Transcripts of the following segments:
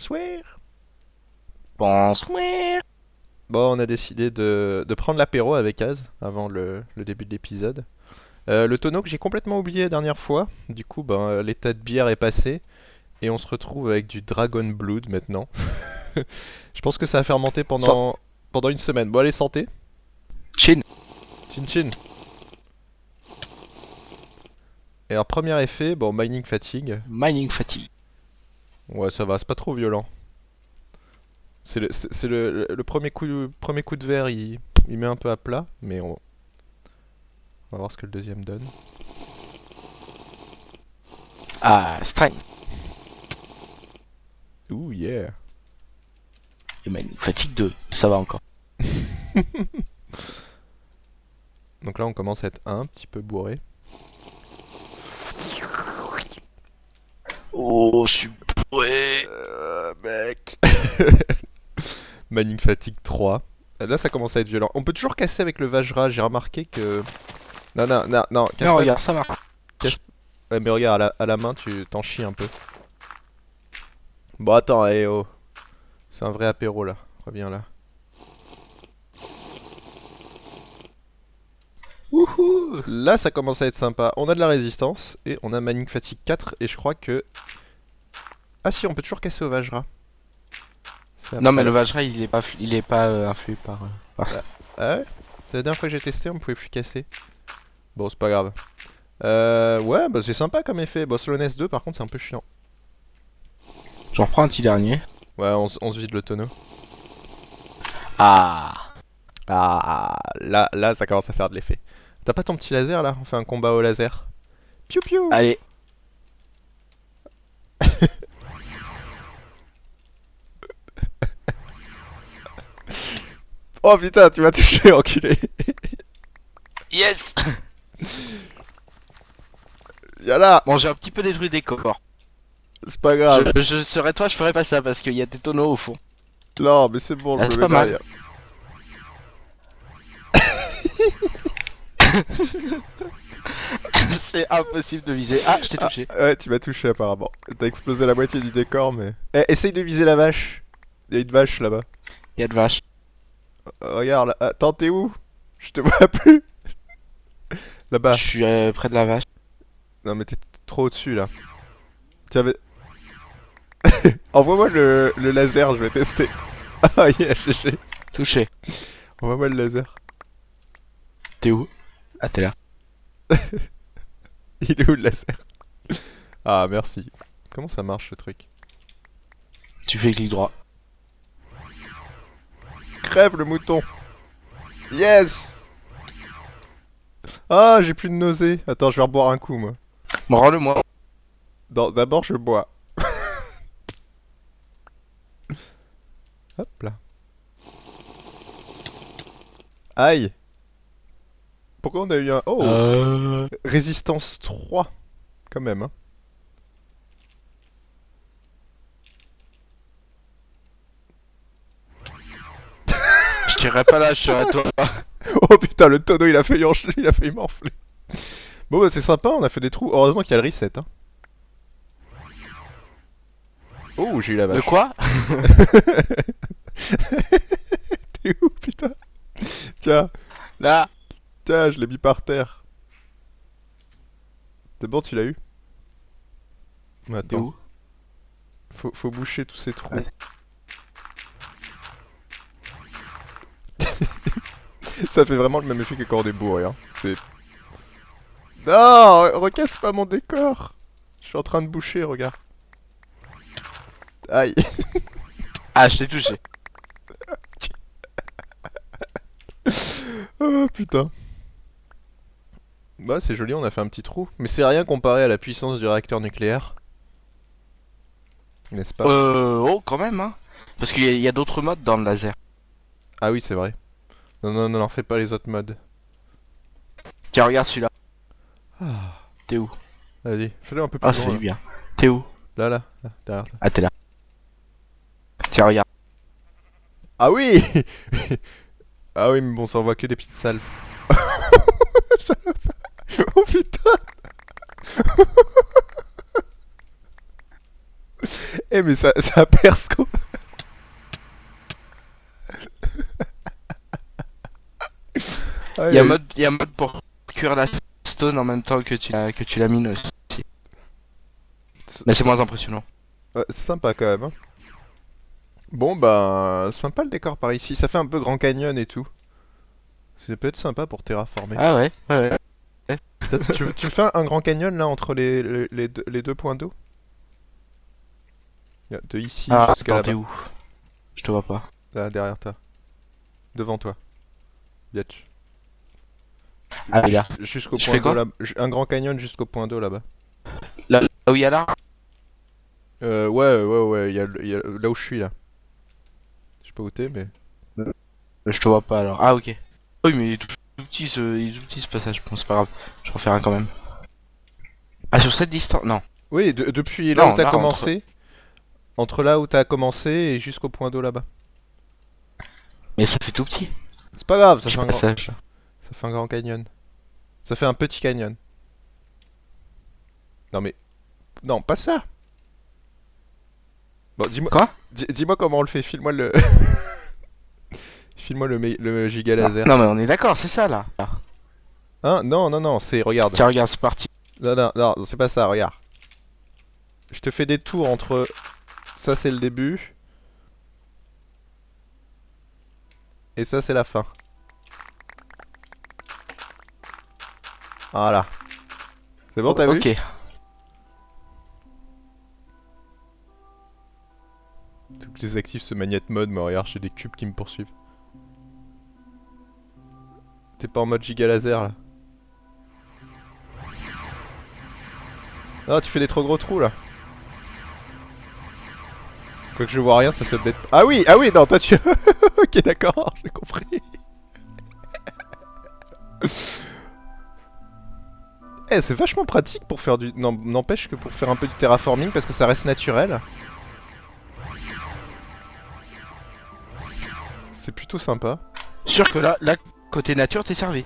Bonsoir. Bonsoir. Bon, on a décidé de prendre l'apéro avec Az avant le début de l'épisode. Le tonneau que j'ai complètement oublié la dernière fois. Du coup, ben, l'état de bière est passé. Et on se retrouve avec du Dragon Blood maintenant. Je pense que ça va fermenter So, pendant une semaine. Bon, allez, santé. Chin. Chin chin. Et un premier effet, bon, Mining Fatigue. Mining fatigue. Ouais, ça va, c'est pas trop violent. C'est le premier coup de verre, il met un peu à plat. Mais on va voir ce que le deuxième donne. Ah, strength. Ouh, yeah. Et mining fatigue 2. Ça va encore. Donc là, on commence à être un petit peu bourré. Oh, je suis bourré. Mec. Manning Fatigue 3. Là, ça commence à être violent. On peut toujours casser avec le Vajra. J'ai remarqué que. Non, non, non, non. Casse Non, pas. regarde, ça marche. Casse... Ouais, mais regarde, à la main, tu t'en chies un peu. Bon, attends, oh. C'est un vrai apéro là. Reviens là. Wouhou. Là, ça commence à être sympa. On a de la résistance et on a Manning Fatigue 4. Et je crois que. Ah, si, on peut toujours casser au Vajra. C'est Non, après, mais le là. Vajra, il est pas influé par ça. Ah ouais? C'est la dernière fois que j'ai testé, on pouvait plus casser. Bon, c'est pas grave. Ouais, bah c'est sympa comme effet. Bon, Slowness 2, par contre, c'est un peu chiant. J'en reprends un petit dernier. Ouais, on se vide le tonneau. Ah. Là, ça commence à faire de l'effet. T'as pas ton petit laser là? On fait un combat au laser. Piou piou! Allez. Oh putain, tu m'as touché, enculé! Yes. Y'a là! Bon, j'ai un petit peu détruit des corps. C'est pas grave. Je serais toi, je ferais pas ça parce qu'il y a des tonneaux au fond. Non, mais c'est bon, Ah, je c'est me mets pas mal. derrière. C'est impossible de viser. Ah, je t'ai Ah, touché. ouais, tu m'as touché apparemment. T'as explosé la moitié du décor, mais. Eh, essaye de viser la vache. Y'a une vache là-bas. Il y a de vaches. Regarde là. Attends, t'es où? Je te vois plus. Je Là-bas. suis près de la vache. Non, mais t'es trop au-dessus là. Tu avais. Envoie-moi le laser, je vais tester. Ah, yeah, GG. Touché. Envoie-moi le laser. T'es où? Ah, t'es là. Il est où le laser? Ah, merci. Comment ça marche ce truc? Tu fais clic droit. Crève le mouton. Yes. Ah, j'ai plus de nausée. Attends, je vais reboire un coup moi. Bon, rends-le-moi. D'abord, je bois. Hop là. Aïe. Pourquoi on a eu un... Oh, résistance 3. Quand même, hein. Je tirerai pas là, je serai à toi. Oh putain, le tonneau, il a failli m'enfler. Bon, bah c'est sympa, on a fait des trous. Heureusement qu'il y a le reset, hein. Oh, j'ai eu la Le vache. quoi? T'es où, putain? Tiens, Là. tiens, je l'ai mis par terre. C'est bon, tu l'as eu? Mais T'es attends, où? faut boucher tous ces trous. Ouais. Ça fait vraiment le même effet que quand on est bourré, hein. C'est... Non, recasse pas mon décor. Je suis en train de boucher, regarde. Aïe. Ah, je t'ai touché. Oh putain. Bah c'est joli, on a fait un petit trou. Mais c'est rien comparé à la puissance du réacteur nucléaire. N'est-ce pas? Oh, quand même, hein. Parce qu'il y a d'autres modes dans le laser. Ah oui, c'est vrai. Non, non, non, non, fais pas les autres modes. Tiens, regarde celui-là. Ah, T'es où? vas-y, fais-le un peu Ah, plus ça loin. fait Là, du bien. T'es où? là, derrière toi. Ah, t'es là. Tiens, regarde. Ah oui. Ah oui, mais bon, ça envoie que des petites salles. Ça va pas. Oh putain. Eh mais ça perce quoi. Il y a Aïe, mode pour cuire la stone en même temps que tu la mines aussi. Mais c'est moins impressionnant. ouais, c'est sympa quand même. Hein. Bon bah sympa le décor par ici. Ça fait un peu Grand Canyon et tout. Ça peut être sympa pour terraformer. Ah ouais, ouais, ouais. Tu me fais un Grand Canyon là entre les deux points d'eau? De ici Ah, jusqu'à attends, t'es là-bas. où? Je te vois pas. Là, derrière toi. Devant toi. Biatch. Ah, oui, là. Jusqu'au Je point fais d'eau quoi? là. Un Grand Canyon jusqu'au point d'eau là-bas. Là où il y a l'arbre? Ouais, il y a là où je suis là. Je sais pas où t'es, mais. Je te vois pas alors. Ah, ok. Oui, mais il est tout petit ce passage. Bon, c'est pas grave. Je vais en faire un quand même. Ah, sur cette distance? Non. Oui, depuis là où Non, t'as là, entre. commencé. Entre là où t'as commencé et jusqu'au point d'eau là-bas. Mais ça fait tout petit. C'est pas grave, Petit passage. ça fait un grand canyon. Ça fait un petit canyon. Non mais. Non, pas ça! Bon, Quoi? dis-moi comment on le fait. File-moi le. File-moi le giga Non, laser. non, mais on est d'accord, c'est ça là. Hein? Non, c'est. Regarde. Tiens, regarde, c'est parti. Non, c'est pas ça, regarde. Je te fais des tours entre. Ça, c'est le début. Et ça, c'est la fin. Voilà. C'est bon, t'as vu? Ok. Faut que je désactive ce magnète mode, mais regarde, j'ai des cubes qui me poursuivent. T'es pas en mode giga laser là. Non, tu fais des trop gros trous là. Quoique je vois rien, ça se bête. Ah oui, non, toi tu. Ok, d'accord, j'ai compris. Eh, c'est vachement pratique pour faire du. Non, n'empêche que pour faire un peu du terraforming parce que ça reste naturel. C'est plutôt sympa. Sûr que là, côté nature, t'es servi.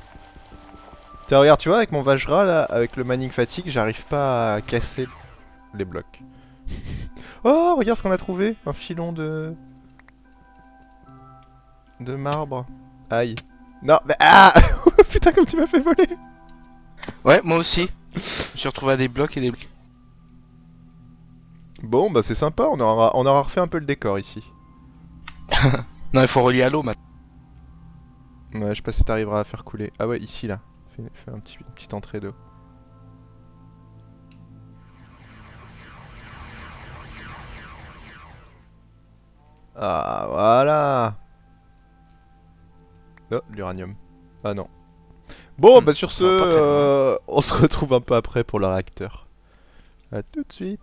Tiens, regarde, tu vois, avec mon Vajra là, avec le mining fatigue, j'arrive pas à casser les blocs. Oh, regarde ce qu'on a trouvé, un filon de marbre. Aïe. Non, mais ah. Putain, comme tu m'as fait voler. Ouais, moi aussi. Je me suis retrouvé à des blocs et des blocs. Bon, bah c'est sympa, on aura refait un peu le décor ici. Non, il faut relier à l'eau maintenant. Ouais, je sais pas si t'arriveras à faire couler. Ah ouais, ici là. Fais une petite entrée d'eau. Ah, voilà. Oh, l'uranium. Ah non. Bon, bah sur ce, Ça va pas très loin. on se retrouve un peu après pour le réacteur. A tout de suite.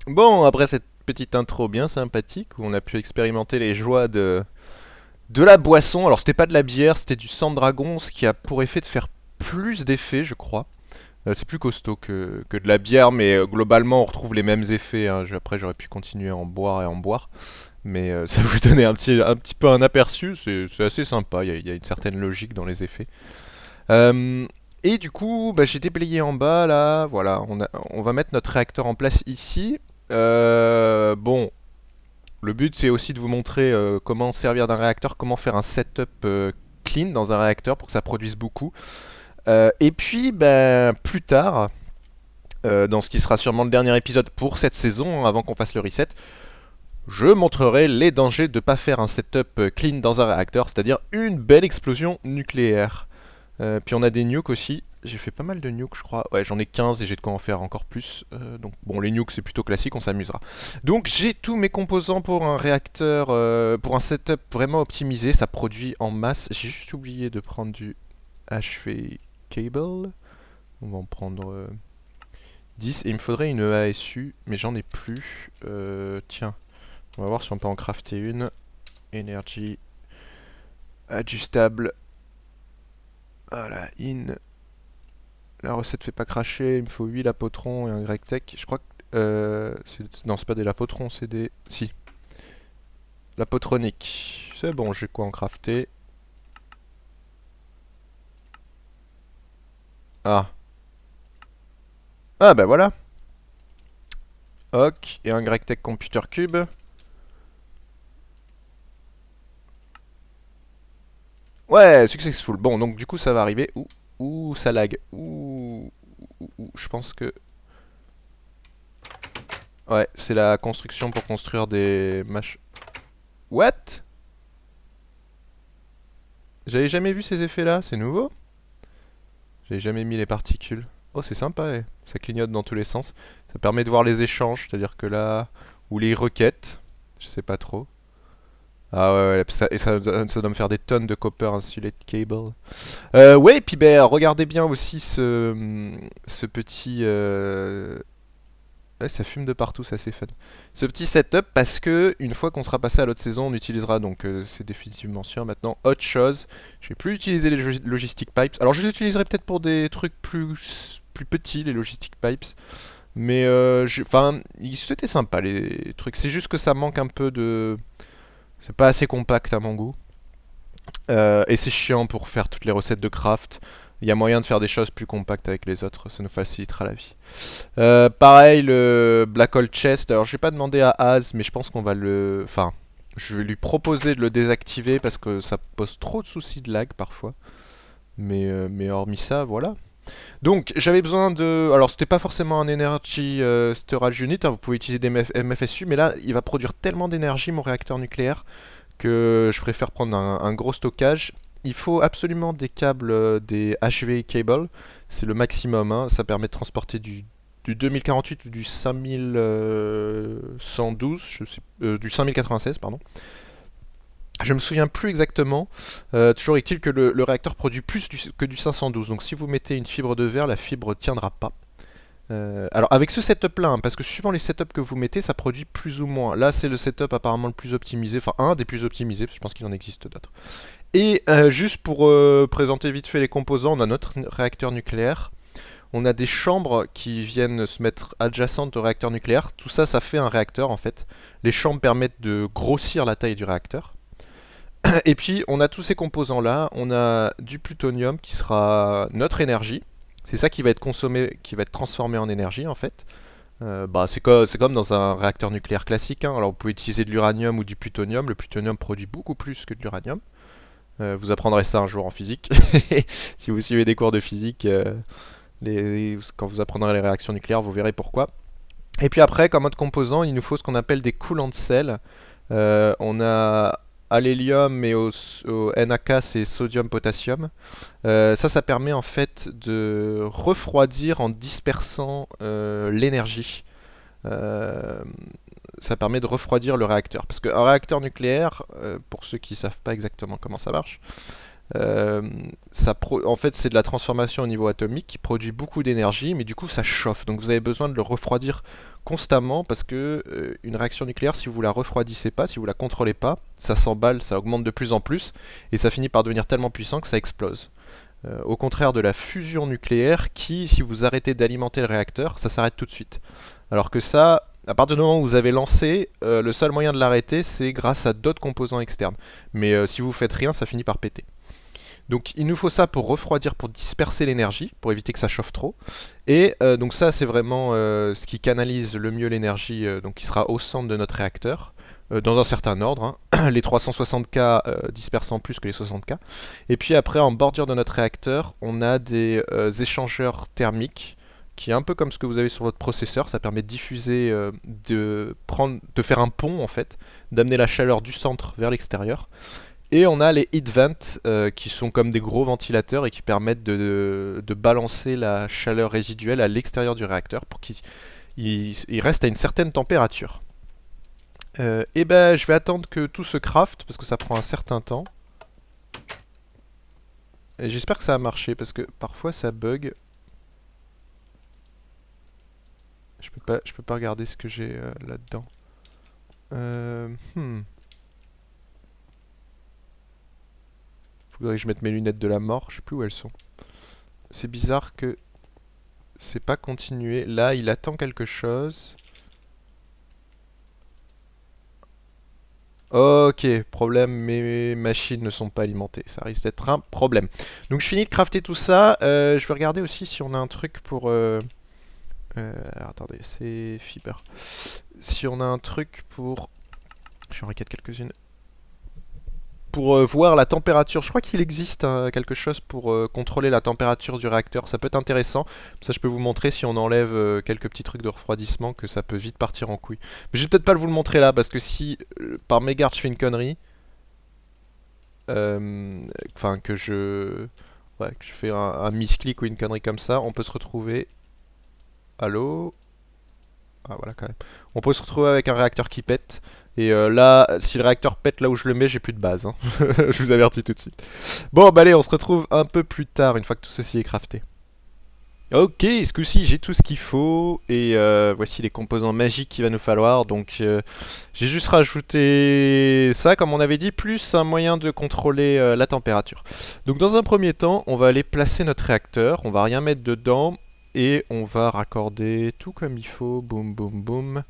Bon, après cette petite intro bien sympathique où on a pu expérimenter les joies de la boisson. Alors c'était pas de la bière, c'était du sang de dragon, ce qui a pour effet de faire plus d'effets, je crois. C'est plus costaud que de la bière, mais globalement on retrouve les mêmes effets. Hein. Après j'aurais pu continuer à en boire et en boire, mais ça vous donnait un petit peu un aperçu. C'est assez sympa, il y a une certaine logique dans les effets. Euh, et du coup, bah, j'ai déblayé en bas là. Voilà, on va mettre notre réacteur en place ici. Bon, le but c'est aussi de vous montrer comment servir d'un réacteur, comment faire un setup clean dans un réacteur pour que ça produise beaucoup. Et puis, ben, plus tard, dans ce qui sera sûrement le dernier épisode pour cette saison, avant qu'on fasse le reset, je montrerai les dangers de ne pas faire un setup clean dans un réacteur, c'est-à-dire une belle explosion nucléaire. Puis on a des nukes aussi. J'ai fait pas mal de nukes, je crois. Ouais, j'en ai 15 et j'ai de quoi en faire encore plus. Donc bon, les nukes c'est plutôt classique, on s'amusera. Donc j'ai tous mes composants pour un réacteur, pour un setup vraiment optimisé. Ça produit en masse. J'ai juste oublié de prendre du HV cable. On va en prendre 10. Et il me faudrait une ASU, mais j'en ai plus. Tiens, on va voir si on peut en crafter une. Énergie adjustable. Voilà, in. La recette fait pas cracher, il me faut 8 lapotrons et un grec tech. Je crois que. Non, c'est pas des lapotrons, c'est des. Si. Lapotronique. C'est bon, j'ai quoi en crafter. Ah. Ah, bah voilà. Ok, et un GregTech Computer Cube. Ouais, successful. Bon, donc du coup ça va arriver. Ouh, ça lag. Je pense que... Ouais, c'est la construction pour construire des mach... What? J'avais jamais vu ces effets-là, c'est nouveau? J'avais jamais mis les particules. Oh, c'est sympa, ouais. Ça clignote dans tous les sens. Ça permet de voir les échanges, c'est-à-dire que là... Ou les requêtes, je sais pas trop. Ah ouais, ouais, ça doit me faire des tonnes de copper insulated cable. Ouais, et puis ben, regardez bien aussi ce petit... Ouais, ça fume de partout, ça c'est fun. Ce petit setup parce que une fois qu'on sera passé à l'autre saison, on utilisera donc c'est définitivement sûr maintenant autre chose. Je vais plus utiliser les logistic pipes. Alors je les utiliserai peut-être pour des trucs plus petits les logistic pipes, mais enfin c'était sympa les trucs. C'est juste que ça manque un peu de, c'est pas assez compact à mon goût. Et c'est chiant pour faire toutes les recettes de craft. Il y a moyen de faire des choses plus compactes avec les autres, ça nous facilitera la vie. Pareil, le Black Hole Chest. Alors, j'ai pas demandé à Az, mais je pense qu'on va le. Enfin, je vais lui proposer de le désactiver parce que ça pose trop de soucis de lag parfois. Mais hormis ça, voilà. Donc, j'avais besoin de. Alors, c'était pas forcément un Energy Storage Unit, hein, vous pouvez utiliser des MFSU, mais là, il va produire tellement d'énergie, mon réacteur nucléaire, que je préfère prendre un gros stockage. Il faut absolument des câbles, des HV cable, c'est le maximum, hein. Ça permet de transporter du 2048 ou du 5112, du 5096, pardon. Je me souviens plus exactement. Toujours est-il que le réacteur produit plus que du 512, donc si vous mettez une fibre de verre, la fibre tiendra pas. Alors avec ce setup là, hein, parce que suivant les setups que vous mettez, ça produit plus ou moins. Là c'est le setup apparemment le plus optimisé, enfin un des plus optimisés, parce que je pense qu'il en existe d'autres. Et juste pour présenter vite fait les composants, on a notre réacteur nucléaire. On a des chambres qui viennent se mettre adjacentes au réacteur nucléaire. Tout ça, ça fait un réacteur en fait. Les chambres permettent de grossir la taille du réacteur. Et puis, on a tous ces composants-là. On a du plutonium qui sera notre énergie. C'est ça qui va être consommé, qui va être transformé en énergie en fait. C'est comme dans un réacteur nucléaire classique, hein. Alors vous pouvez utiliser de l'uranium ou du plutonium. Le plutonium produit beaucoup plus que de l'uranium. Vous apprendrez ça un jour en physique. Si vous suivez des cours de physique, quand vous apprendrez les réactions nucléaires, vous verrez pourquoi. Et puis après, comme autre composant, il nous faut ce qu'on appelle des coulants de sel. On a à l'hélium et au NaK, c'est sodium-potassium. Ça permet en fait de refroidir en dispersant l'énergie. Euh, Ça permet de refroidir le réacteur. Parce qu'un réacteur nucléaire, pour ceux qui ne savent pas exactement comment ça marche, en fait c'est de la transformation au niveau atomique qui produit beaucoup d'énergie, mais du coup ça chauffe. Donc vous avez besoin de le refroidir constamment parce que une réaction nucléaire, si vous la refroidissez pas, si vous la contrôlez pas, ça s'emballe, ça augmente de plus en plus, et ça finit par devenir tellement puissant que ça explose. Au contraire de la fusion nucléaire qui, si vous arrêtez d'alimenter le réacteur, ça s'arrête tout de suite. Alors que ça, à partir du moment où vous avez lancé, le seul moyen de l'arrêter, c'est grâce à d'autres composants externes. Mais si vous faites rien, ça finit par péter. Donc il nous faut ça pour refroidir, pour disperser l'énergie, pour éviter que ça chauffe trop. Et donc ça, c'est vraiment ce qui canalise le mieux l'énergie, donc qui sera au centre de notre réacteur, dans un certain ordre, hein. Les 360K dispersant plus que les 60K. Et puis après, en bordure de notre réacteur, on a des échangeurs thermiques, qui est un peu comme ce que vous avez sur votre processeur. Ça permet de diffuser, de faire un pont en fait, d'amener la chaleur du centre vers l'extérieur. Et on a les heat vents qui sont comme des gros ventilateurs et qui permettent de balancer la chaleur résiduelle à l'extérieur du réacteur pour qu'il reste à une certaine température. Et ben je vais attendre que tout se craft parce que ça prend un certain temps. Et j'espère que ça a marché parce que parfois ça bug. Je peux pas regarder ce que j'ai là-dedans. Faudrait que je mette mes lunettes de la mort, je sais plus où elles sont. C'est bizarre que c'est pas continué. Là, il attend quelque chose. Ok, problème, mes machines ne sont pas alimentées. Ça risque d'être un problème. Donc je finis de crafter tout ça. Je vais regarder aussi si on a un truc pour Alors attendez, c'est Fiber. Si on a un truc pour... J'en requête quelques-unes. Pour voir la température, je crois qu'il existe quelque chose pour contrôler la température du réacteur. Ça peut être intéressant. Ça, je peux vous montrer si on enlève quelques petits trucs de refroidissement que ça peut vite partir en couille. Mais je vais peut-être pas vous le montrer là parce que si par mégarde je fais une connerie, enfin ouais, que je fais un misclick ou une connerie comme ça, on peut se retrouver. Allô? Ah voilà quand même. On peut se retrouver avec un réacteur qui pète. Et là, si le réacteur pète là où je le mets, j'ai plus de base. Hein. Je vous avertis tout de suite. Bon, bah allez, on se retrouve un peu plus tard, une fois que tout ceci est crafté. Ok, ce coup-ci, j'ai tout ce qu'il faut. Et voici les composants magiques qu'il va nous falloir. Donc, j'ai juste rajouté ça, comme on avait dit, plus un moyen de contrôler la température. Donc, dans un premier temps, on va aller placer notre réacteur. On va rien mettre dedans. Et on va raccorder tout comme il faut. Boum, boum, boum.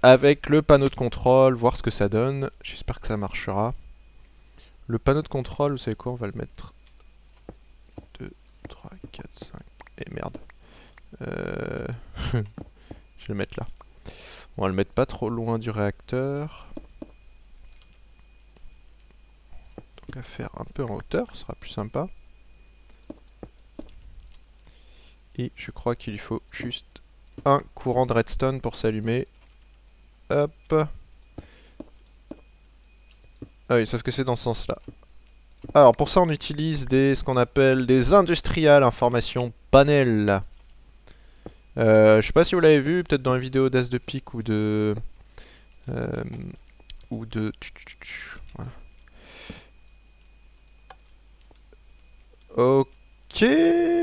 Avec le panneau de contrôle, voir ce que ça donne. J'espère que ça marchera. Le panneau de contrôle, vous savez quoi, on va le mettre 2, 3, 4, 5. Et merde. Je vais le mettre là. On va le mettre pas trop loin du réacteur. Donc à faire un peu en hauteur, ce sera plus sympa. Et je crois qu'il lui faut juste un courant de redstone pour s'allumer. Hop. Ah oui, sauf que c'est dans ce sens-là. Alors pour ça on utilise ce qu'on appelle des industrial information panel. Je sais pas si vous l'avez vu, peut-être dans une vidéo d'As de Pique ou de... Voilà. Ok,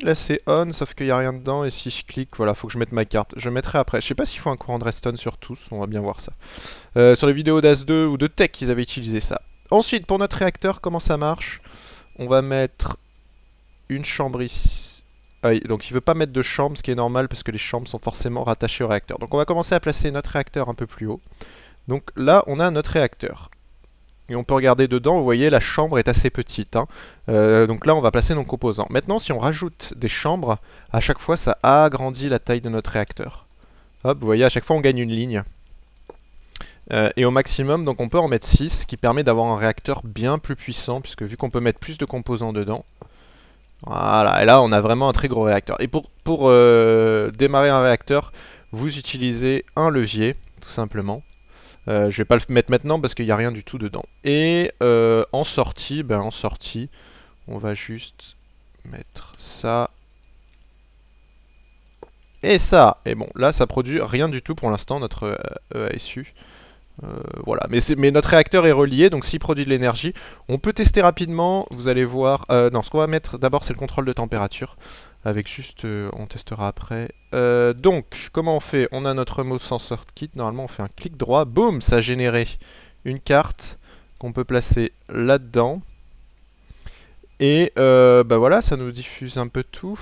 là c'est on, sauf qu'il n'y a rien dedans, et si je clique, voilà, faut que je mette ma carte. Je mettrai après. Je sais pas s'il faut un courant de redstone sur tous, on va bien voir ça. Sur les vidéos d'As 2 ou de Tech, ils avaient utilisé ça. Ensuite, pour notre réacteur, comment ça marche? On va mettre une chambre ici. Ah oui, donc il veut pas mettre de chambre, ce qui est normal parce que les chambres sont forcément rattachées au réacteur. Donc on va commencer à placer notre réacteur un peu plus haut. Donc là, on a notre réacteur. Et on peut regarder dedans, vous voyez, la chambre est assez petite. Hein. Donc là, on va placer nos composants. Maintenant, si on rajoute des chambres, à chaque fois, ça agrandit la taille de notre réacteur. Hop, vous voyez, à chaque fois, on gagne une ligne. Et au maximum, donc on peut en mettre 6, ce qui permet d'avoir un réacteur bien plus puissant, puisque vu qu'on peut mettre plus de composants dedans, voilà, et là on a vraiment un très gros réacteur. Et pour démarrer un réacteur, vous utilisez un levier, tout simplement. Je vais pas le mettre maintenant parce qu'il n'y a rien du tout dedans. Et en sortie, on va juste mettre ça. Et ça. Et bon, là ça produit rien du tout pour l'instant, notre EASU. Voilà, mais notre réacteur est relié, donc s'il produit de l'énergie, on peut tester rapidement, vous allez voir. Non, ce qu'on va mettre d'abord c'est le contrôle de température, avec juste, on testera après. Donc, comment on fait? On a notre mode sensor kit, normalement on fait un clic droit, boum, ça a généré une carte qu'on peut placer là-dedans. Et bah voilà, ça nous diffuse un peu tout.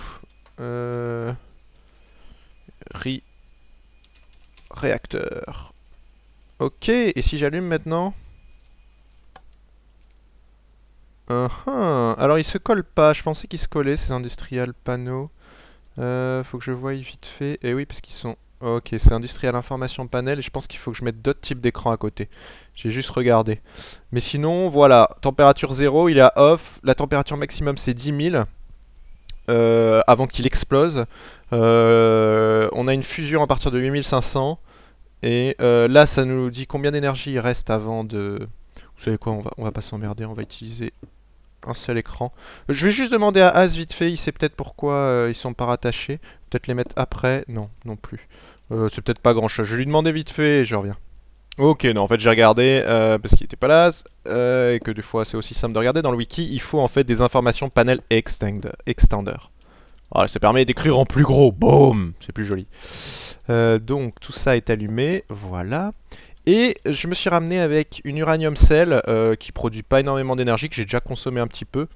Réacteur. Ok, et si j'allume maintenant? Alors il se colle pas, je pensais qu'ils se collaient ces industrial panneaux. Faut que je voie vite fait. Et oui, parce qu'ils sont... Ok, c'est industrial information panel et je pense qu'il faut que je mette d'autres types d'écrans à côté. J'ai juste regardé. Mais sinon, voilà, température 0, il est à off. La température maximum c'est 10 000. Avant qu'il explose. On a une fusion à partir de 8500. Et là, ça nous dit combien d'énergie il reste avant de... Vous savez quoi, on va pas s'emmerder, on va utiliser un seul écran. Je vais juste demander à Az vite fait, il sait peut-être pourquoi ils sont pas rattachés. Peut-être les mettre après. Non, non plus. C'est peut-être pas grand-chose. Je vais lui demander vite fait et je reviens. Ok, non, en fait j'ai regardé parce qu'il était pas là et que des fois c'est aussi simple de regarder. Dans le wiki, il faut en fait des informations panel extender. Voilà, ça permet d'écrire en plus gros. Boum, c'est plus joli. Donc tout ça est allumé, voilà. Et je me suis ramené avec une uranium cell qui produit pas énormément d'énergie, que j'ai déjà consommé un petit peu.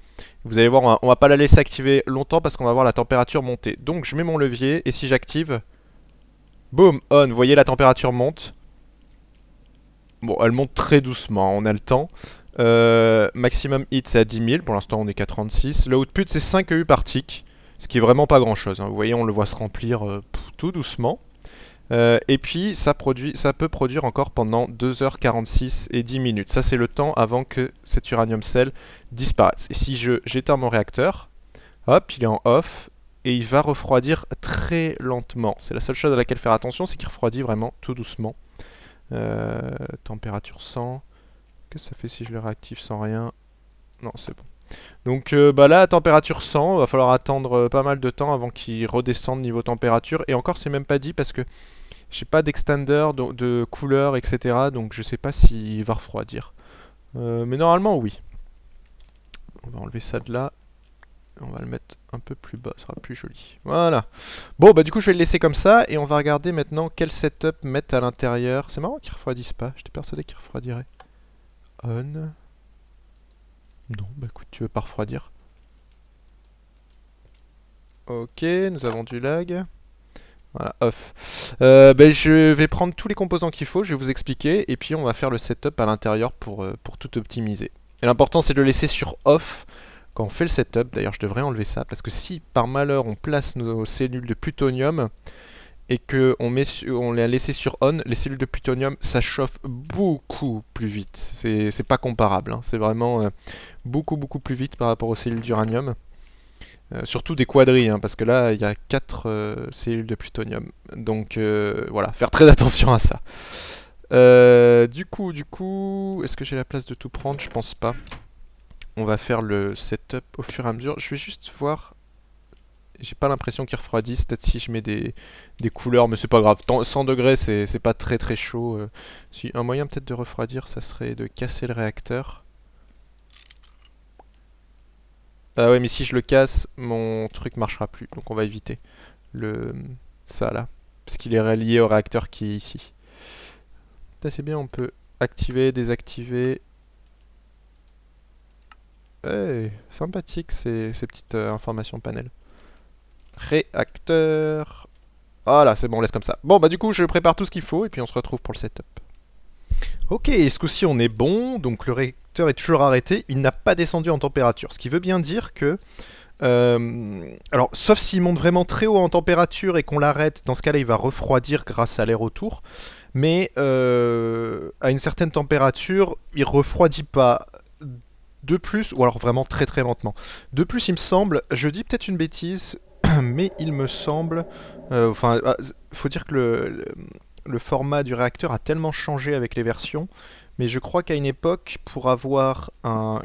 Vous allez voir, on va pas la laisser activer longtemps parce qu'on va voir la température monter. Donc je mets mon levier et si j'active, boum, on, vous voyez la température monte. Bon, elle monte très doucement, on a le temps. Maximum hit c'est à 10 000, pour l'instant on est qu'à 36. Le output c'est 5 EU par tick. Ce qui est vraiment pas grand chose, hein. Vous voyez, on le voit se remplir tout doucement. Et puis ça peut produire encore pendant 2h46 et 10 minutes. Ça c'est le temps avant que cet uranium cell disparaisse. Et si j'éteins mon réacteur, hop, il est en off et il va refroidir très lentement. C'est la seule chose à laquelle faire attention, c'est qu'il refroidit vraiment tout doucement. Température 100. Qu'est-ce que ça fait si je le réactive sans rien? Non, c'est bon. Donc là, à température 100, il va falloir attendre pas mal de temps avant qu'il redescende niveau température. Et encore, c'est même pas dit parce que j'ai pas d'extender, de couleur, etc. Donc je sais pas s'il va refroidir. Mais normalement, oui. On va enlever ça de là. On va le mettre un peu plus bas, ça sera plus joli. Voilà. Bon, bah du coup, je vais le laisser comme ça. Et on va regarder maintenant quel setup mettre à l'intérieur. C'est marrant qu'il refroidisse pas. J'étais persuadé qu'il refroidirait. On. Non, bah écoute, tu veux pas refroidir. Ok, nous avons du lag. Voilà, off. Je vais prendre tous les composants qu'il faut, je vais vous expliquer, et puis on va faire le setup à l'intérieur pour tout optimiser. Et l'important c'est de le laisser sur off quand on fait le setup. D'ailleurs, je devrais enlever ça, parce que si par malheur on place nos cellules de plutonium et qu'on les a laissées sur on, les cellules de plutonium, ça chauffe beaucoup plus vite. C'est pas comparable, hein. C'est vraiment beaucoup plus vite par rapport aux cellules d'uranium. Surtout des quadrilles, hein, parce que là, il y a 4 cellules de plutonium. Donc voilà, faire très attention à ça. Du coup, est-ce que j'ai la place de tout prendre? Je pense pas. On va faire le setup au fur et à mesure. Je vais juste voir. J'ai pas l'impression qu'il refroidisse. Peut-être si je mets des couleurs, mais c'est pas grave. 100 degrés, c'est pas très chaud. Si un moyen peut-être de refroidir, ça serait de casser le réacteur. Ah ouais, mais si je le casse, mon truc marchera plus. Donc on va éviter ça là. Parce qu'il est relié au réacteur qui est ici. C'est bien, on peut activer, désactiver. Hey, sympathique ces petites informations panel. Réacteur. Voilà, c'est bon, on laisse comme ça. Bon, bah du coup, je prépare tout ce qu'il faut et puis on se retrouve pour le setup. Ok, ce coup-ci on est bon, donc le réacteur est toujours arrêté, il n'a pas descendu en température, ce qui veut bien dire que... alors, sauf s'il monte vraiment très haut en température et qu'on l'arrête, dans ce cas-là il va refroidir grâce à l'air autour, mais à une certaine température, il refroidit pas. De plus, ou alors vraiment très lentement. De plus, il me semble, je dis peut-être une bêtise, mais il me semble... faut dire que le format du réacteur a tellement changé avec les versions, mais je crois qu'à une époque, pour avoir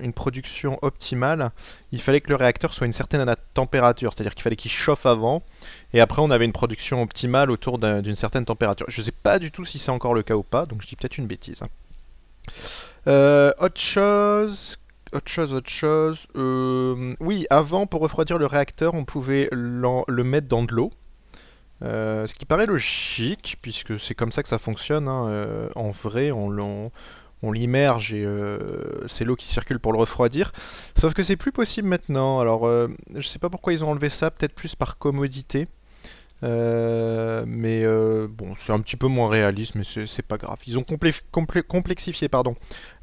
une production optimale, il fallait que le réacteur soit une certaine température, c'est-à-dire qu'il fallait qu'il chauffe avant, et après on avait une production optimale autour d'une certaine température. Je ne sais pas du tout si c'est encore le cas ou pas, donc je dis peut-être une bêtise. Autre chose... oui, avant, pour refroidir le réacteur, on pouvait le mettre dans de l'eau. Ce qui paraît logique, puisque c'est comme ça que ça fonctionne, hein. En vrai, on l'immerge et c'est l'eau qui circule pour le refroidir. Sauf que c'est plus possible maintenant. Alors, je sais pas pourquoi ils ont enlevé ça, peut-être plus par commodité. Bon, c'est un petit peu moins réaliste, mais c'est pas grave. Ils ont complexifié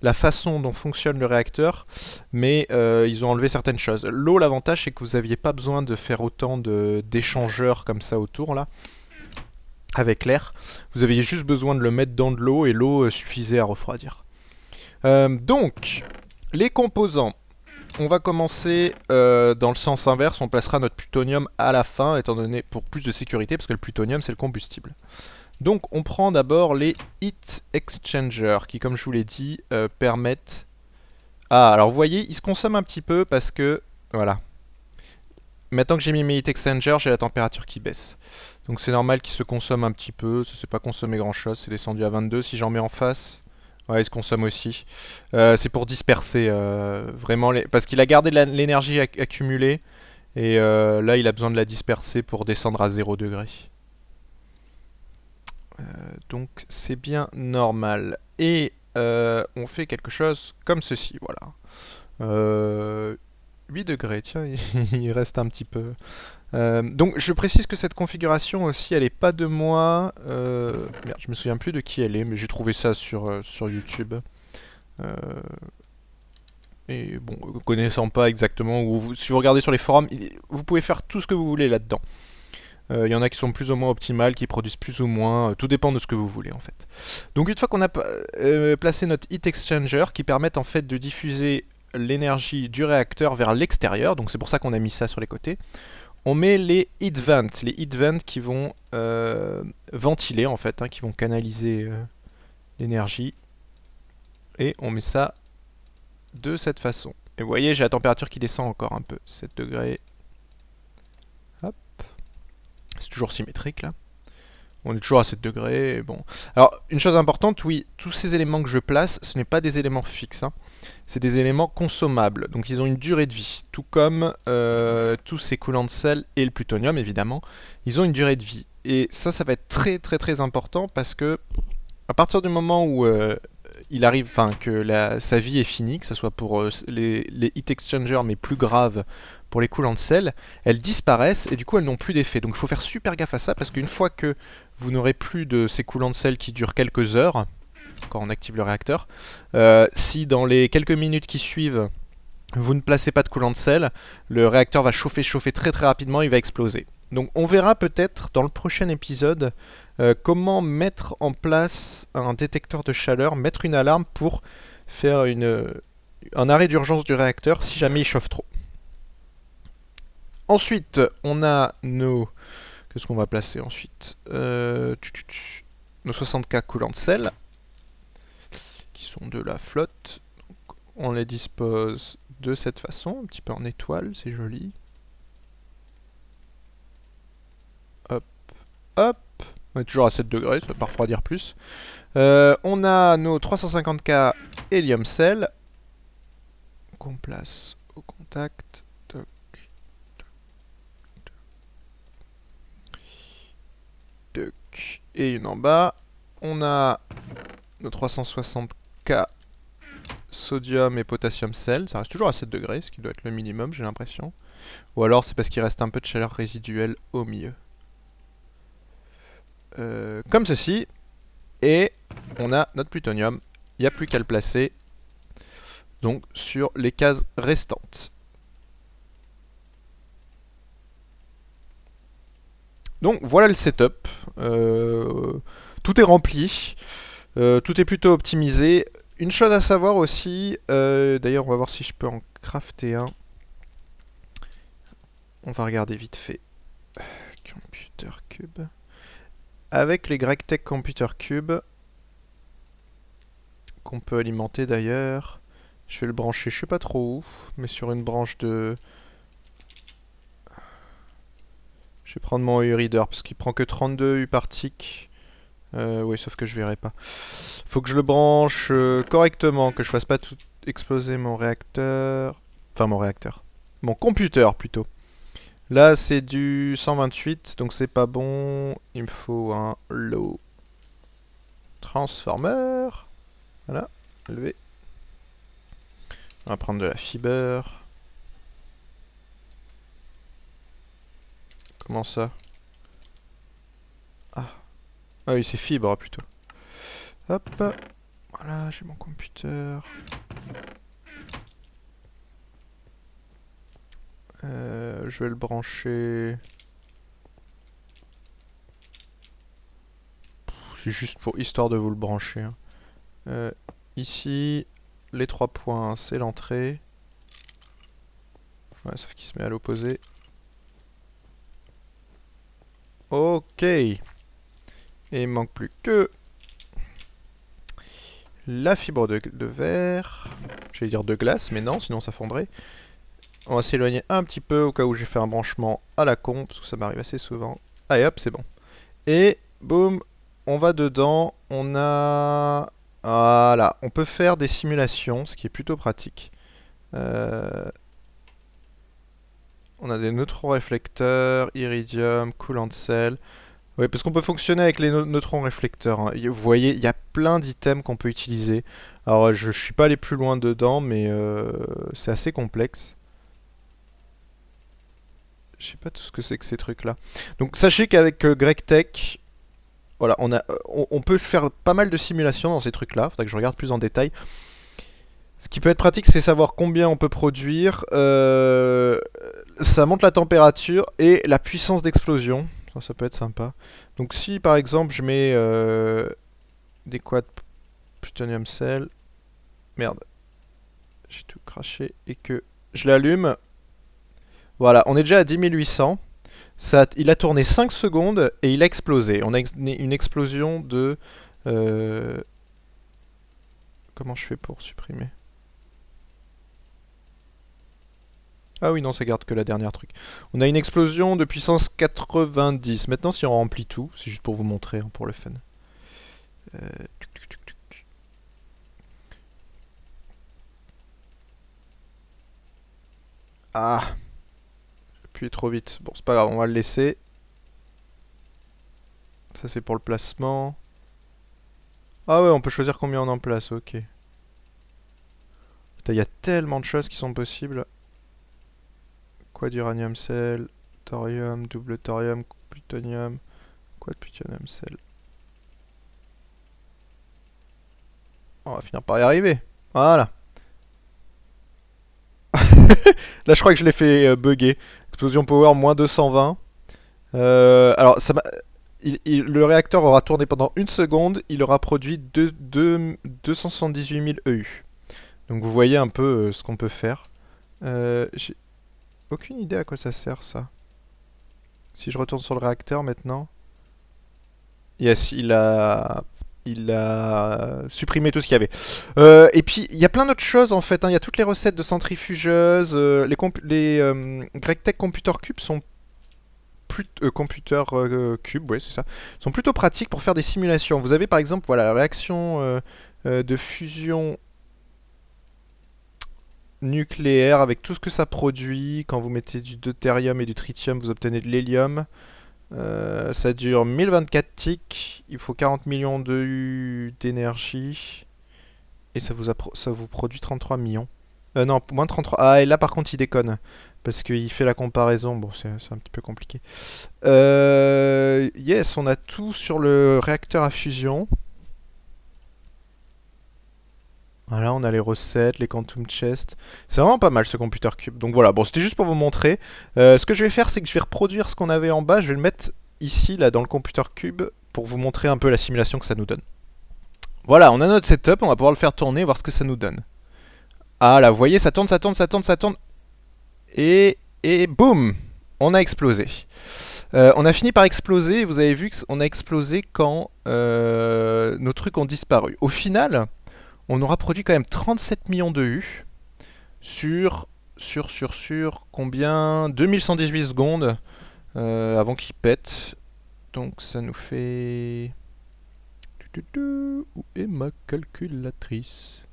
la façon dont fonctionne le réacteur, mais ils ont enlevé certaines choses. L'eau, l'avantage, c'est que vous n'aviez pas besoin de faire autant d'échangeurs comme ça autour, là, avec l'air. Vous aviez juste besoin de le mettre dans de l'eau, et l'eau suffisait à refroidir. Donc, les composants. On va commencer dans le sens inverse, on placera notre plutonium à la fin, étant donné pour plus de sécurité, parce que le plutonium c'est le combustible. Donc on prend d'abord les heat exchangers, qui comme je vous l'ai dit, permettent... Ah, alors vous voyez, ils se consomment un petit peu parce que... Voilà. Maintenant que j'ai mis mes heat exchangers, j'ai la température qui baisse. Donc c'est normal qu'ils se consomment un petit peu, ça s'est pas consommé grand chose, c'est descendu à 22, si j'en mets en face... Ouais, il se consomme aussi. C'est pour disperser vraiment parce qu'il a gardé l'énergie accumulée et là il a besoin de la disperser pour descendre à 0 degré. Donc c'est bien normal. Et on fait quelque chose comme ceci, voilà. 8 degrés, tiens, il reste un petit peu. Donc je précise que cette configuration aussi, elle est pas de moi. Merde, je me souviens plus de qui elle est, mais j'ai trouvé ça sur YouTube. Et bon, connaissant pas exactement, si vous regardez sur les forums, vous pouvez faire tout ce que vous voulez là-dedans. Il y en a qui sont plus ou moins optimales, qui produisent plus ou moins, tout dépend de ce que vous voulez en fait. Donc une fois qu'on a placé notre heat exchanger qui permet en fait de diffuser l'énergie du réacteur vers l'extérieur, donc c'est pour ça qu'on a mis ça sur les côtés, on met les heat vents qui vont ventiler en fait, qui vont canaliser l'énergie, et on met ça de cette façon. Et vous voyez, j'ai la température qui descend encore un peu, 7 degrés. Hop. C'est toujours symétrique là. On est toujours à 7 degrés, bon. Alors, une chose importante, oui, tous ces éléments que je place, ce n'est pas des éléments fixes, c'est des éléments consommables, donc ils ont une durée de vie, tout comme tous ces coulants de sel et le plutonium, évidemment, ils ont une durée de vie. Et ça va être très très très important, parce que à partir du moment où il arrive, que sa vie est finie, que ce soit pour les heat exchangers, mais plus grave pour les coulants de sel, elles disparaissent et du coup elles n'ont plus d'effet. Donc il faut faire super gaffe à ça, parce qu'une fois que vous n'aurez plus de ces coulants de sel qui durent quelques heures, quand on active le réacteur, si dans les quelques minutes qui suivent vous ne placez pas de coulant de sel, le réacteur va chauffer très très rapidement, il va exploser. Donc on verra peut-être dans le prochain épisode comment mettre en place un détecteur de chaleur, mettre une alarme pour faire un arrêt d'urgence du réacteur si jamais il chauffe trop. Ensuite, on a nos... Qu'est-ce qu'on va placer ensuite nos 60K coulants de sel, qui sont de la flotte. Donc, on les dispose de cette façon, un petit peu en étoile, c'est joli. Hop, hop. On est toujours à 7 degrés, ça va pas refroidir plus. On a nos 350K hélium cell qu'on place au contact. Et une en bas. On a nos 360K sodium et potassium cell. Ça reste toujours à 7 degrés, ce qui doit être le minimum, j'ai l'impression. Ou alors c'est parce qu'il reste un peu de chaleur résiduelle au milieu. Comme ceci. Et on a notre plutonium. Il n'y a plus qu'à le placer. Donc sur les cases restantes. Donc voilà le setup. Tout est rempli. Tout est plutôt optimisé. Une chose à savoir aussi, d'ailleurs on va voir si je peux en crafter un. On va regarder vite fait. Computer Cube. Avec les GregTech Computer Cube, qu'on peut alimenter d'ailleurs, je vais le brancher, je sais pas trop où, mais sur une branche de... Je vais prendre mon U-Reader, parce qu'il prend que 32 U par tick. Oui, sauf que je verrai pas. Faut que je le branche correctement, que je fasse pas tout exploser mon réacteur. Enfin, mon réacteur. Mon computer, plutôt. Là, c'est du 128, donc c'est pas bon. Il me faut un low transformer. Voilà, levé. On va prendre de la fibre. Comment ça? Ah oui, c'est fibre plutôt. Hop. Voilà, j'ai mon computer. Je vais le brancher. C'est juste pour histoire de vous le brancher. Ici, les 3 points, c'est l'entrée. Ouais, sauf qu'il se met à l'opposé. Ok. Et il manque plus que la fibre de verre. J'allais dire de glace, mais non, sinon ça fondrait. On va s'éloigner un petit peu au cas où j'ai fait un branchement à la con, parce que ça m'arrive assez souvent. Allez hop, c'est bon. Et boum, on va dedans. On a... Voilà, on peut faire des simulations, ce qui est plutôt pratique. On a des neutrons réflecteurs, iridium, coulant de sel. Oui, parce qu'on peut fonctionner avec les neutrons réflecteurs. Vous voyez, il y a plein d'items qu'on peut utiliser. Alors, je suis pas allé plus loin dedans, mais c'est assez complexe. Je sais pas tout ce que c'est que ces trucs-là. Donc, sachez qu'avec GregTech, voilà, on peut faire pas mal de simulations dans ces trucs-là. Faudrait que je regarde plus en détail. Ce qui peut être pratique, c'est savoir combien on peut produire. Ça monte la température et la puissance d'explosion. Ça peut être sympa. Donc si par exemple je mets des quad plutonium cell, merde, j'ai tout craché et que je l'allume. Voilà, on est déjà à 10 800. Il a tourné 5 secondes et il a explosé. On a une explosion de... Comment je fais pour supprimer? Ah oui, non, ça garde que la dernière truc. On a une explosion de puissance 90. Maintenant, si on remplit tout, c'est juste pour vous montrer, hein, pour le fun. Ah, j'ai appuyé trop vite. Bon, c'est pas grave, on va le laisser. Ça, c'est pour le placement. Ah ouais, on peut choisir combien on en place, ok. Putain, il y a tellement de choses qui sont possibles. Quad uranium cell, thorium, double thorium, plutonium, quad plutonium cell. On va finir par y arriver. Voilà. Là, je crois que je l'ai fait bugger. Explosion power moins 220. Alors, le réacteur aura tourné pendant une seconde. Il aura produit 278 000 EU. Donc, vous voyez un peu ce qu'on peut faire. J'ai aucune idée à quoi ça sert, ça. Si je retourne sur le réacteur maintenant. Yes, il a supprimé tout ce qu'il y avait. Et puis, il y a plein d'autres choses en fait, hein. Il y a toutes les recettes de centrifugeuses. Les GregTech Computer Cube sont Computer Cube, ouais, c'est ça. Sont plutôt pratiques pour faire des simulations. Vous avez par exemple, voilà, la réaction de fusion nucléaire avec tout ce que ça produit. Quand vous mettez du deutérium et du tritium, vous obtenez de l'hélium. Ça dure 1024 ticks, il faut 40 millions d'énergie, et ça vous produit 33 millions. Non, moins 33. Ah, et là par contre il déconne, parce qu'il fait la comparaison, bon c'est un petit peu compliqué. Yes, on a tout sur le réacteur à fusion. Voilà, on a les recettes, les quantum chest. C'est vraiment pas mal ce computer cube. Donc voilà, bon, c'était juste pour vous montrer. Ce que je vais faire, c'est que je vais reproduire ce qu'on avait en bas. Je vais le mettre ici, là, dans le computer cube, pour vous montrer un peu la simulation que ça nous donne. Voilà, on a notre setup, on va pouvoir le faire tourner, voir ce que ça nous donne. Ah là, vous voyez, ça tourne, ça tourne, ça tourne, ça tourne. Et boum, on a explosé. On a fini par exploser, et vous avez vu qu'on a explosé quand nos trucs ont disparu. Au final, on aura produit quand même 37 millions de U sur combien? 2118 secondes avant qu'il pète. Donc ça nous fait... Où est ma calculatrice?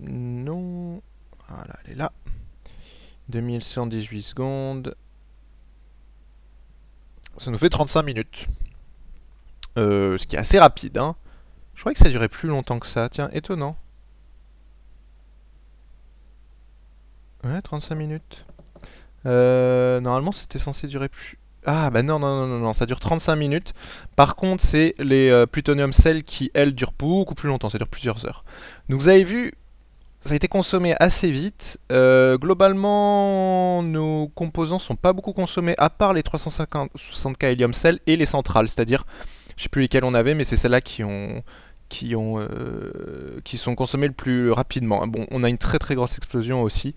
Non... Voilà, elle est là. 2118 secondes. Ça nous fait 35 minutes. Ce qui est assez rapide, hein. Je croyais que ça durait plus longtemps que ça. Tiens, étonnant. Ouais, 35 minutes. Normalement, c'était censé durer plus... Ah, bah non, non, non, non, non, ça dure 35 minutes. Par contre, c'est les plutonium cells qui, elles, durent beaucoup plus longtemps. Ça dure plusieurs heures. Donc, vous avez vu, ça a été consommé assez vite. Globalement, nos composants sont pas beaucoup consommés, à part les 360K hélium cells et les centrales. C'est-à-dire, je sais plus lesquelles on avait, mais c'est celles-là qui sont consommés le plus rapidement. Bon, on a une très très grosse explosion aussi.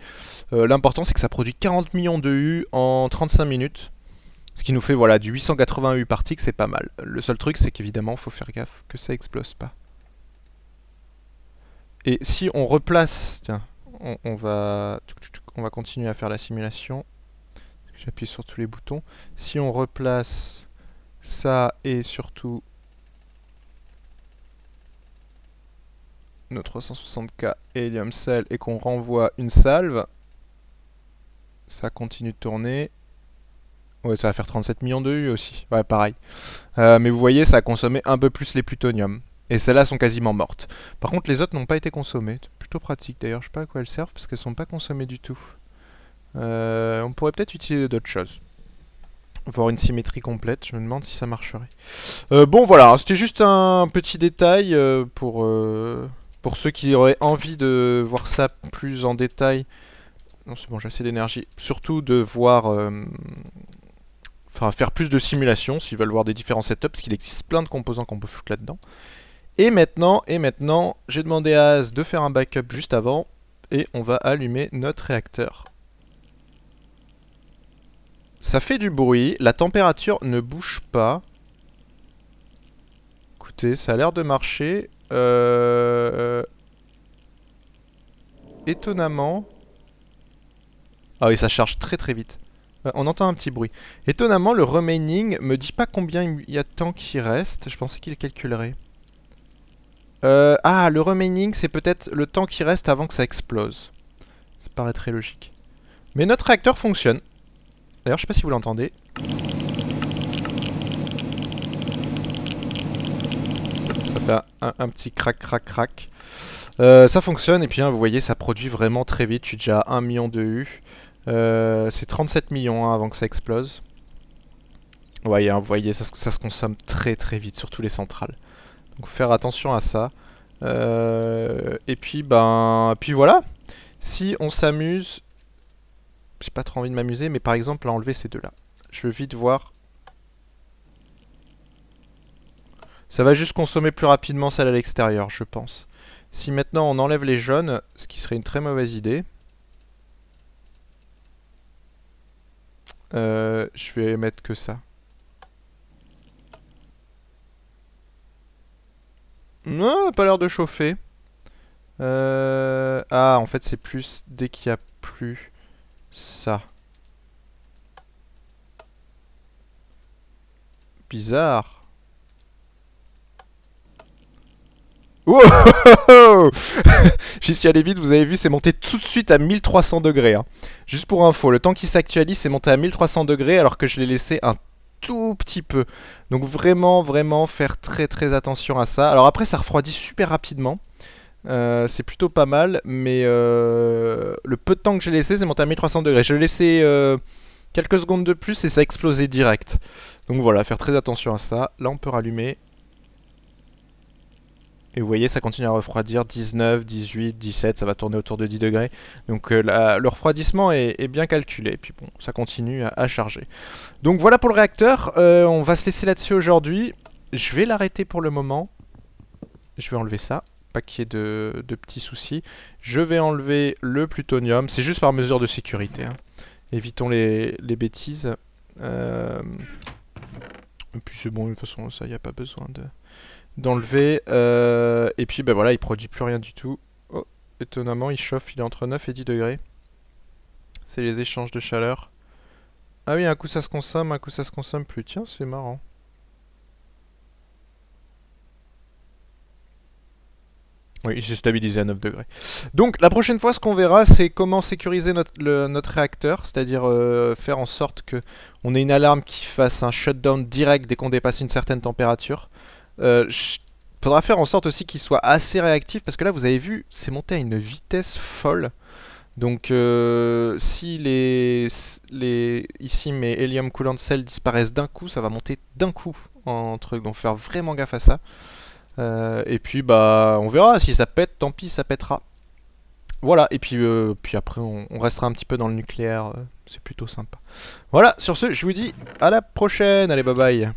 L'important c'est que ça produit 40 millions de U en 35 minutes. Ce qui nous fait voilà du 880 U par tick, c'est pas mal. Le seul truc c'est qu'évidemment faut faire gaffe que ça explose pas. Et si on replace, tiens, on va continuer à faire la simulation. J'appuie sur tous les boutons. Si on replace ça et surtout nos 360K hélium cell et qu'on renvoie une salve, ça continue de tourner. Ouais, ça va faire 37 millions de U aussi. Ouais, pareil. Mais vous voyez, ça a consommé un peu plus les plutoniums. Et celles-là sont quasiment mortes. Par contre, les autres n'ont pas été consommées. C'est plutôt pratique d'ailleurs. Je sais pas à quoi elles servent parce qu'elles sont pas consommées du tout. On pourrait peut-être utiliser d'autres choses. Voir une symétrie complète. Je me demande si ça marcherait. Bon, voilà. C'était juste un petit détail pour Pour ceux qui auraient envie de voir ça plus en détail, non c'est bon, j'ai assez d'énergie. Surtout de voir, enfin faire plus de simulations s'ils veulent voir des différents setups, parce qu'il existe plein de composants qu'on peut foutre là-dedans. Et maintenant, j'ai demandé à Az de faire un backup juste avant, et on va allumer notre réacteur. Ça fait du bruit, la température ne bouge pas. Écoutez, ça a l'air de marcher. Étonnamment... Ah oui, ça charge très très vite. On entend un petit bruit. Étonnamment, le remaining me dit pas combien il y a de temps qui reste. Je pensais qu'il calculerait. Ah, le remaining, c'est peut-être le temps qui reste avant que ça explose. Ça paraît très logique. Mais notre réacteur fonctionne. D'ailleurs, je sais pas si vous l'entendez. Ça fait un petit crac, crac, crac. Ça fonctionne, et puis hein, vous voyez, ça produit vraiment très vite. Je suis déjà à 1 million de U. C'est 37 millions hein, avant que ça explose. Ouais, hein, vous voyez, ça se consomme très très vite, surtout les centrales. Donc faire attention à ça. Et puis puis voilà. Si on s'amuse, j'ai pas trop envie de m'amuser, mais par exemple à enlever ces deux-là. Je veux vite voir. Ça va juste consommer plus rapidement celle à l'extérieur, je pense. Si maintenant on enlève les jaunes, ce qui serait une très mauvaise idée. Je vais mettre que ça. Non, pas l'air de chauffer. Ah, en fait, c'est plus dès qu'il n'y a plus ça. Bizarre. Wow. J'y suis allé vite, vous avez vu, c'est monté tout de suite à 1300 degrés. Hein. Juste pour info, le temps qui s'actualise, c'est monté à 1300 degrés alors que je l'ai laissé un tout petit peu. Donc vraiment, vraiment faire très très attention à ça. Alors après, ça refroidit super rapidement. C'est plutôt pas mal, mais le peu de temps que j'ai laissé, c'est monté à 1300 degrés. Je l'ai laissé quelques secondes de plus et ça a explosé direct. Donc voilà, faire très attention à ça. Là, on peut rallumer. Et vous voyez, ça continue à refroidir. 19, 18, 17, ça va tourner autour de 10 degrés. Donc le refroidissement est bien calculé. Et puis bon, ça continue à charger. Donc voilà pour le réacteur. On va se laisser là-dessus aujourd'hui. Je vais l'arrêter pour le moment. Je vais enlever ça. Pas qu'il y ait de petits soucis. Je vais enlever le plutonium. C'est juste par mesure de sécurité. Hein. Évitons les bêtises. Et puis c'est bon, de toute façon, ça, il n'y a pas besoin d'enlever. Et puis, ben voilà, il produit plus rien du tout. Oh, étonnamment, il chauffe, il est entre 9 et 10 degrés. C'est les échanges de chaleur. Ah oui, un coup ça se consomme, un coup ça se consomme plus. Tiens, c'est marrant. Oui, il s'est stabilisé à 9 degrés. Donc la prochaine fois, ce qu'on verra, c'est comment sécuriser notre réacteur, c'est-à-dire faire en sorte que on ait une alarme qui fasse un shutdown direct dès qu'on dépasse une certaine température. Faudra faire en sorte aussi qu'il soit assez réactif, parce que là, vous avez vu, c'est monté à une vitesse folle. Donc si ici mes Helium Coolant Cells disparaissent d'un coup, ça va monter d'un coup en truc, donc faire vraiment gaffe à ça. Et puis bah on verra, si ça pète, tant pis, ça pètera. Voilà, et puis après on restera un petit peu dans le nucléaire, c'est plutôt sympa. Voilà, sur ce, je vous dis à la prochaine, allez bye bye.